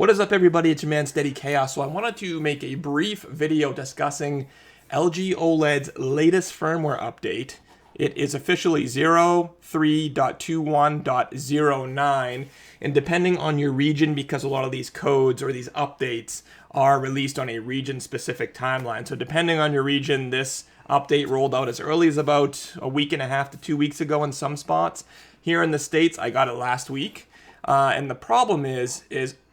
What is up, everybody? It's your man Steady Chaos. So I wanted to make a brief video discussing LG OLED's latest firmware update. It is officially 03.21.09, and depending on your region, because a lot of these codes or these updates are released on a region-specific timeline. So depending on your region, this update rolled out as early as about a week and a half to 2 weeks ago in some spots. Here in the States, I got it last week. And the problem is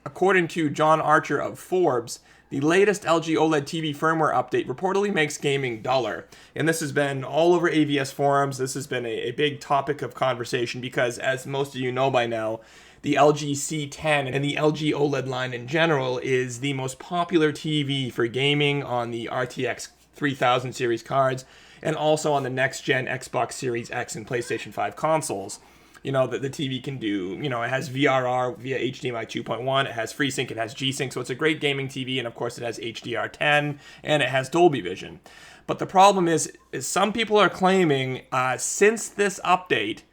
according to John Archer of Forbes, the latest LG OLED TV firmware update reportedly makes gaming duller. And this has been all over AVS forums. This has been a big topic of conversation because, as most of you know by now, the LG C10 and the LG OLED line in general is the most popular TV for gaming on the RTX 3000 series cards and also on the next-gen Xbox Series X and PlayStation 5 consoles. You know, that the TV can do, you know, it has VRR via HDMI 2.1, it has FreeSync, it has G-Sync, so it's a great gaming TV, and of course it has HDR10, and it has Dolby Vision. But the problem is some people are claiming, since this update,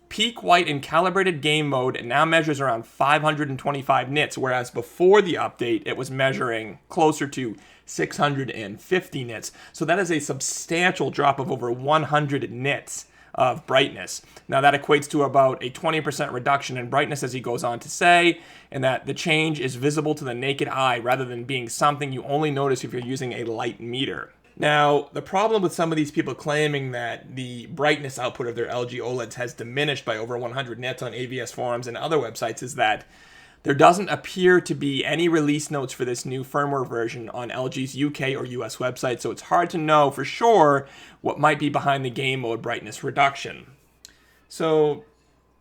peak white in calibrated game mode now measures around 525 nits, whereas before the update, it was measuring closer to 650 nits. So that is a substantial drop of over 100 nits of brightness. Now that equates to about a 20% reduction in brightness, as he goes on to say, and that the change is visible to the naked eye rather than being something you only notice if you're using a light meter. Now, the problem with some of these people claiming that the brightness output of their LG OLEDs has diminished by over 100 nits on AVS forums and other websites is that there doesn't appear to be any release notes for this new firmware version on LG's UK or US website, so it's hard to know for sure what might be behind the game mode brightness reduction. So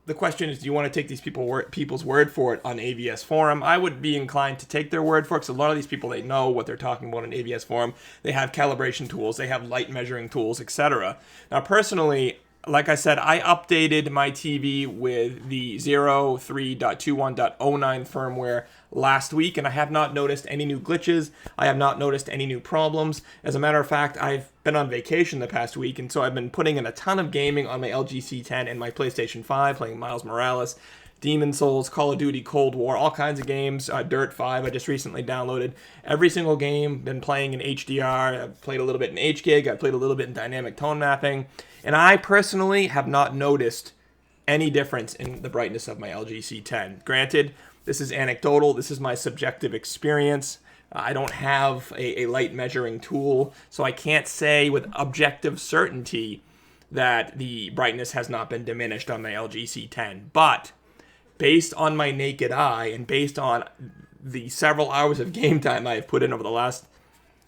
the question is, do you want to take these people's word for it on AVS forum? I would be inclined to take their word for it, because a lot of these people, they know what they're talking about on AVS forum. They have calibration tools, they have light measuring tools, etc. Now personally, like I said, I updated my TV with the 03.21.09 firmware last week, and I have not noticed any new glitches. I have not noticed any new problems. As a matter of fact, I've been on vacation the past week, and so I've been putting in a ton of gaming on my LG C10 and my PlayStation 5, playing Miles Morales, Demon Souls, Call of Duty, Cold War, all kinds of games. Dirt 5, I just recently downloaded. Every single game, been playing in HDR. I've played a little bit in HGig. I've played a little bit in dynamic tone mapping. And I personally have not noticed any difference in the brightness of my LG C10. Granted, this is anecdotal. This is my subjective experience. I don't have a light measuring tool, so I can't say with objective certainty that the brightness has not been diminished on my LG C10. But based on my naked eye and based on the several hours of game time I have put in over the last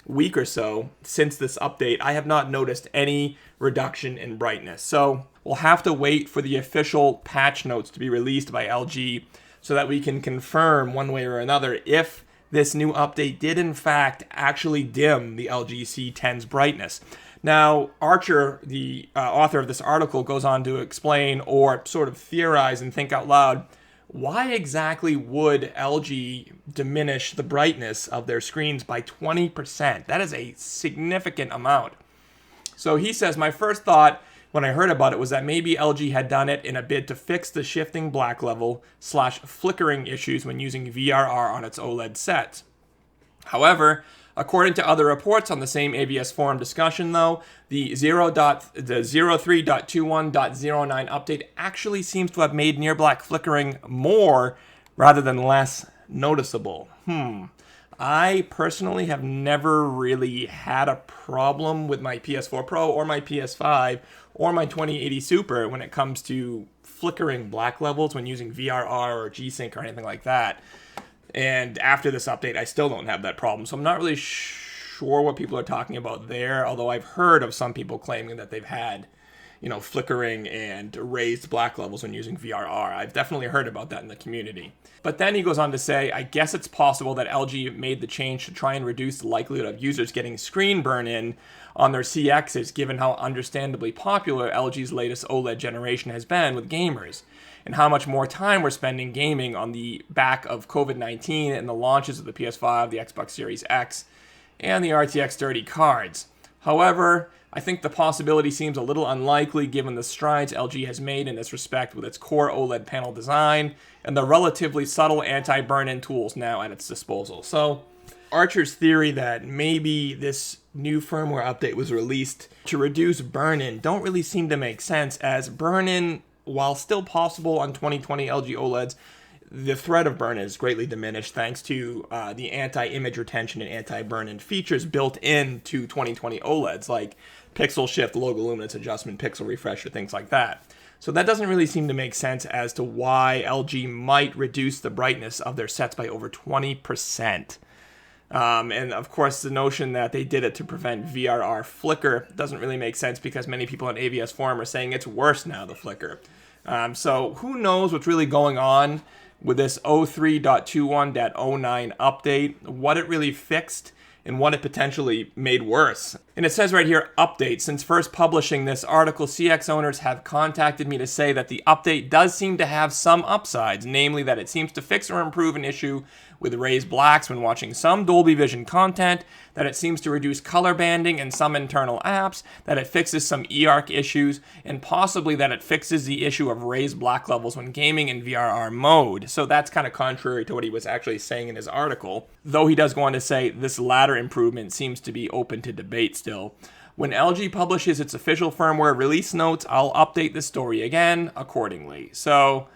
week or so since this update, I have not noticed any reduction in brightness. So we'll have to wait for the official patch notes to be released by LG so that we can confirm one way or another if this new update did in fact actually dim the LG C10's brightness. Now, Archer, the author of this article, goes on to explain or sort of theorize and think out loud, why exactly would LG diminish the brightness of their screens by 20%? That is a significant amount. So he says, my first thought when I heard about it was that maybe LG had done it in a bid to fix the shifting black level / flickering issues when using VRR on its OLED sets. However, according to other reports on the same AVS forum discussion, though, the 03.21.09 update actually seems to have made near black flickering more rather than less noticeable. I personally have near really had a problem with my PS4 Pro or my PS5 or my 2080 Super when it comes to flickering black levels when using VRR or G-Sync or anything like that. And after this update, I still don't have that problem. So I'm not really sure what people are talking about there, although I've heard of some people claiming that they've had, you know, flickering and raised black levels when using VRR. I've definitely heard about that in the community. But then he goes on to say, I guess it's possible that LG made the change to try and reduce the likelihood of users getting screen burn-in on their CXs, given how understandably popular LG's latest OLED generation has been with gamers, and how much more time we're spending gaming on the back of COVID-19 and the launches of the PS5, the Xbox Series X, and the RTX 30 cards. However, I think the possibility seems a little unlikely given the strides LG has made in this respect with its core OLED panel design and the relatively subtle anti-burn-in tools now at its disposal. So, Archer's theory that maybe this new firmware update was released to reduce burn-in don't really seem to make sense, as burn-in, while still possible on 2020 LG OLEDs, the threat of burn-in is greatly diminished thanks to the anti-image retention and anti-burn-in features built into 2020 OLEDs, like pixel shift, logo luminance adjustment, pixel refresher, things like that. So that doesn't really seem to make sense as to why LG might reduce the brightness of their sets by over 20%. And of course, the notion that they did it to prevent VRR flicker doesn't really make sense because many people on AVS forum are saying it's worse now, the flicker. So who knows what's really going on with this 03.21.09 update, what it really fixed, and what it potentially made worse. And it says right here, update. Since first publishing this article, CX owners have contacted me to say that the update does seem to have some upsides, namely that it seems to fix or improve an issue with raised blacks when watching some Dolby Vision content, that it seems to reduce color banding in some internal apps, that it fixes some eARC issues, and possibly that it fixes the issue of raised black levels when gaming in VRR mode. So that's kind of contrary to what he was actually saying in his article, though he does go on to say this latter improvement seems to be open to debate still. When LG publishes its official firmware release notes, I'll update the story again accordingly. So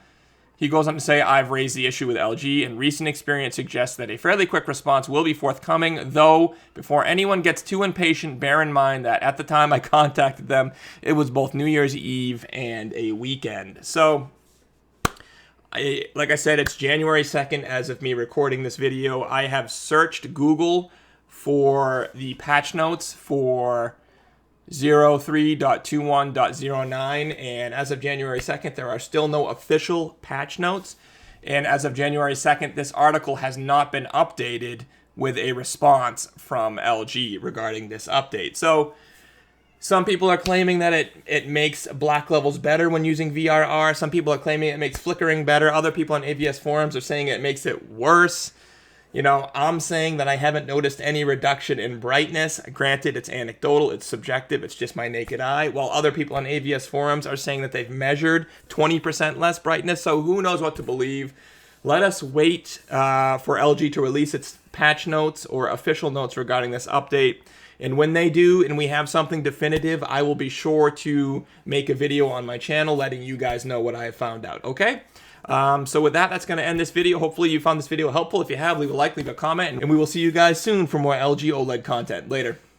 he goes on to say, I've raised the issue with LG, and recent experience suggests that a fairly quick response will be forthcoming, though before anyone gets too impatient, bear in mind that at the time I contacted them, it was both New Year's Eve and a weekend. So, like I said, it's January 2nd as of me recording this video. I have searched Google for the patch notes for 03.21.09, and as of January 2nd, there are still no official patch notes. And as of January 2nd, this article has not been updated with a response from LG regarding this update. So some people are claiming that it makes black levels better when using VRR. Some people are claiming it makes flickering better. Other people on AVS forums are saying it makes it worse. You know, I'm saying that I haven't noticed any reduction in brightness. Granted, it's anecdotal, it's subjective, it's just my naked eye, while other people on AVS forums are saying that they've measured 20% less brightness, so who knows what to believe. Let us wait for LG to release its patch notes or official notes regarding this update. And when they do, and we have something definitive, I will be sure to make a video on my channel letting you guys know what I have found out, okay? So with that, that's going to end this video. Hopefully you found this video helpful. If you have, leave a like, leave a comment, and we will see you guys soon for more LG OLED content. Later.